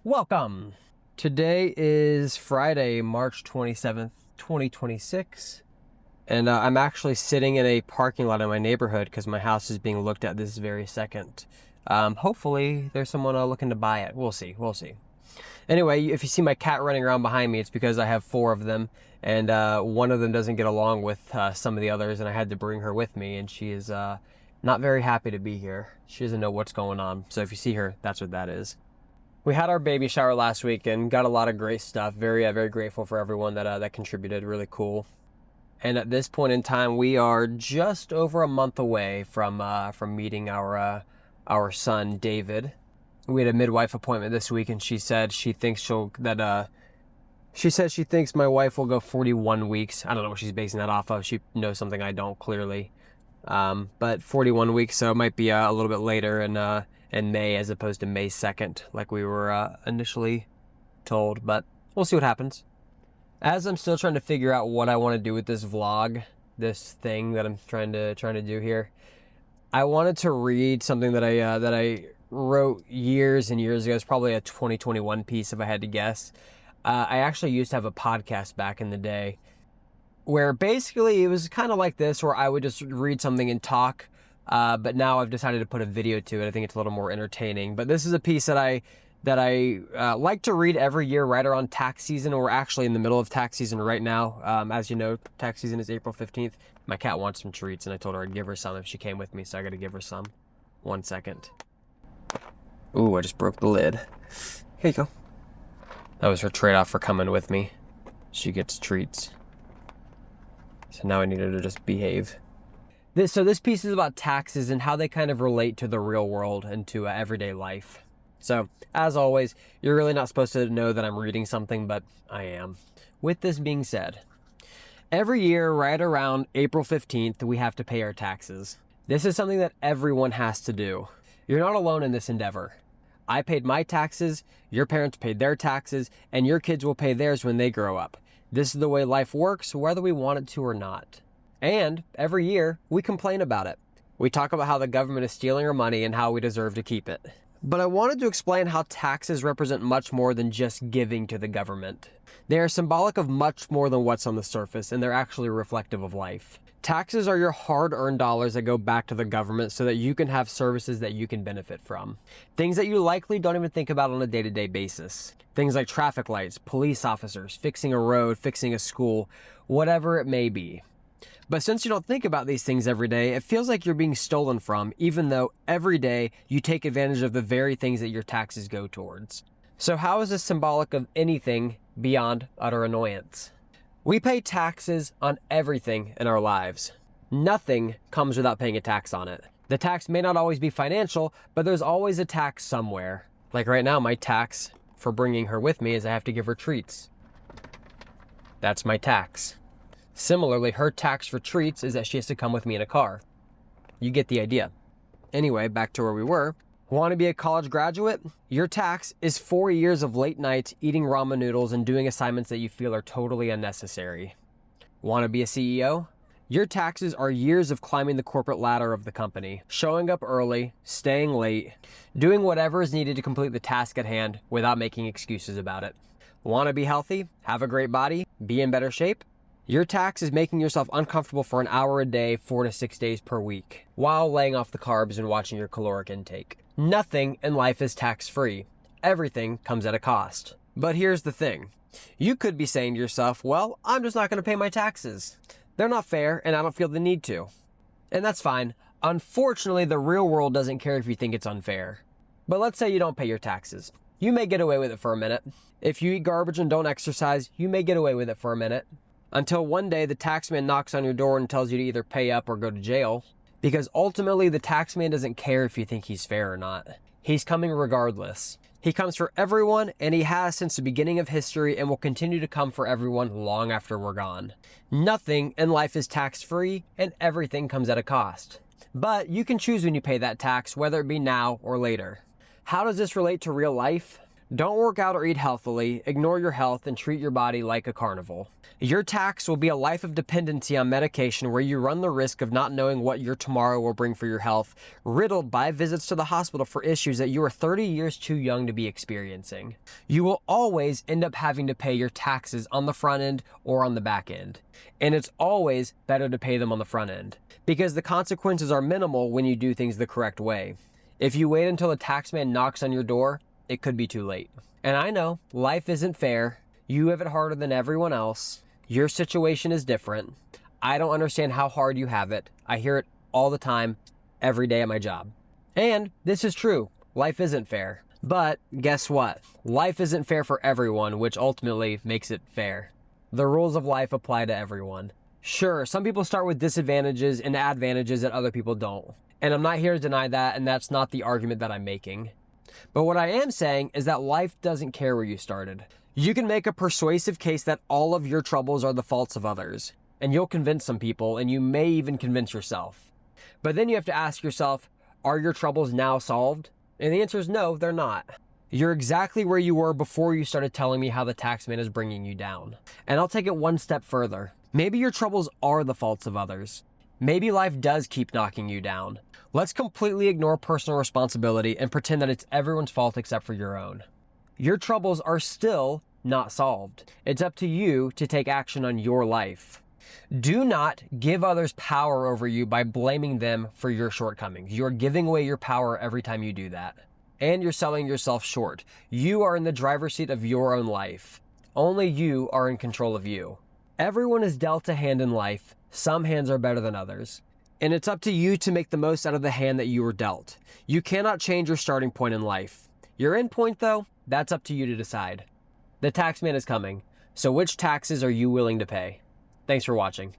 Welcome! Today is Friday, March 27th, 2026, and I'm actually sitting in a parking lot in my neighborhood because my house is being looked at this very second. Hopefully there's someone looking to buy it. We'll see. Anyway, if you see my cat running around behind me, it's because I have 4 of them, and one of them doesn't get along with some of the others, and I had to bring her with me, and she is not very happy to be here. She doesn't know what's going on, so if you see her, that's what that is. We had our baby shower last week and got a lot of great stuff. Very grateful for everyone that contributed. Really cool. And at this point in time, we are just over a month away from meeting our son David. We had a midwife appointment this week, and she said she thinks she thinks my wife will go 41 weeks. I don't know what she's basing that off of. She knows something I don't, clearly. But 41 weeks, so it might be a little bit later in May as opposed to May 2nd, like we were initially told, but we'll see what happens. As I'm still trying to figure out what I want to do with this vlog, this thing that I'm trying to do here, I wanted to read something that I wrote years and years ago. It's probably a 2021 piece if I had to guess. I actually used to have a podcast back in the day where basically it was kind of like this, where I would just read something and talk. But now I've decided to put a video to it. I think it's a little more entertaining. But this is a piece that I like to read every year right around tax season. We're actually in the middle of tax season right now. As you know, tax season is April 15th. My cat wants some treats, and I told her I'd give her some if she came with me, so I got to give her some. 1 second. Ooh, I just broke the lid. Here you go. That was her trade-off for coming with me. She gets treats. So now I need her to just behave. So this piece is about taxes and how they kind of relate to the real world and to everyday life. So, as always, you're really not supposed to know that I'm reading something, but I am. With this being said, every year right around April 15th, we have to pay our taxes. This is something that everyone has to do. You're not alone in this endeavor. I paid my taxes, your parents paid their taxes, and your kids will pay theirs when they grow up. This is the way life works, whether we want it to or not. And every year, we complain about it. We talk about how the government is stealing our money and how we deserve to keep it. But I wanted to explain how taxes represent much more than just giving to the government. They are symbolic of much more than what's on the surface, and they're actually reflective of life. Taxes are your hard-earned dollars that go back to the government so that you can have services that you can benefit from. Things that you likely don't even think about on a day-to-day basis. Things like traffic lights, police officers, fixing a road, fixing a school, whatever it may be. But since you don't think about these things every day, it feels like you're being stolen from, even though every day you take advantage of the very things that your taxes go towards. So how is this symbolic of anything beyond utter annoyance? We pay taxes on everything in our lives. Nothing comes without paying a tax on it. The tax may not always be financial, but there's always a tax somewhere. Like right now, my tax for bringing her with me is I have to give her treats. That's my tax. Similarly, her tax for treats is that she has to come with me in a car. You get the idea. Anyway, back to where we were. Want to be a college graduate? Your tax is 4 years of late nights eating ramen noodles and doing assignments that you feel are totally unnecessary. Want to be a CEO? Your taxes are years of climbing the corporate ladder of the company, showing up early, staying late, doing whatever is needed to complete the task at hand without making excuses about it. Want to be healthy? Have a great body? Be in better shape? Your tax is making yourself uncomfortable for an hour a day, 4 to 6 days per week, while laying off the carbs and watching your caloric intake. Nothing in life is tax-free. Everything comes at a cost. But here's the thing. You could be saying to yourself, well, I'm just not going to pay my taxes. They're not fair, and I don't feel the need to. And that's fine. Unfortunately, the real world doesn't care if you think it's unfair. But let's say you don't pay your taxes. You may get away with it for a minute. If you eat garbage and don't exercise, you may get away with it for a minute. Until one day the taxman knocks on your door and tells you to either pay up or go to jail. Because ultimately the taxman doesn't care if you think he's fair or not. He's coming regardless. He comes for everyone, and he has since the beginning of history and will continue to come for everyone long after we're gone. Nothing in life is tax-free, and everything comes at a cost. But you can choose when you pay that tax, whether it be now or later. How does this relate to real life? Don't work out or eat healthily, ignore your health, and treat your body like a carnival. Your tax will be a life of dependency on medication where you run the risk of not knowing what your tomorrow will bring for your health, riddled by visits to the hospital for issues that you are 30 years too young to be experiencing. You will always end up having to pay your taxes on the front end or on the back end. And it's always better to pay them on the front end, because the consequences are minimal when you do things the correct way. If you wait until the taxman knocks on your door, it could be too late. And I know life isn't fair. You have it harder than everyone else. Your situation is different. I don't understand how hard you have it. I hear it all the time, every day at my job. And this is true. Life isn't fair. But guess what? Life isn't fair for everyone, which ultimately makes it fair. The rules of life apply to everyone. Sure, some people start with disadvantages and advantages that other people don't. And I'm not here to deny that, and that's not the argument that I'm making. But what I am saying is that life doesn't care where you started. You can make a persuasive case that all of your troubles are the faults of others, and you'll convince some people, and you may even convince yourself. But then you have to ask yourself, are your troubles now solved? And the answer is no, they're not. You're exactly where you were before you started telling me how the taxman is bringing you down. And I'll take it one step further. Maybe your troubles are the faults of others. Maybe life does keep knocking you down. Let's completely ignore personal responsibility and pretend that it's everyone's fault except for your own. Your troubles are still not solved. It's up to you to take action on your life. Do not give others power over you by blaming them for your shortcomings. You're giving away your power every time you do that. And you're selling yourself short. You are in the driver's seat of your own life. Only you are in control of you. Everyone is dealt a hand in life. Some hands are better than others. And it's up to you to make the most out of the hand that you were dealt. You cannot change your starting point in life. Your end point, though, that's up to you to decide. The taxman is coming. So which taxes are you willing to pay? Thanks for watching.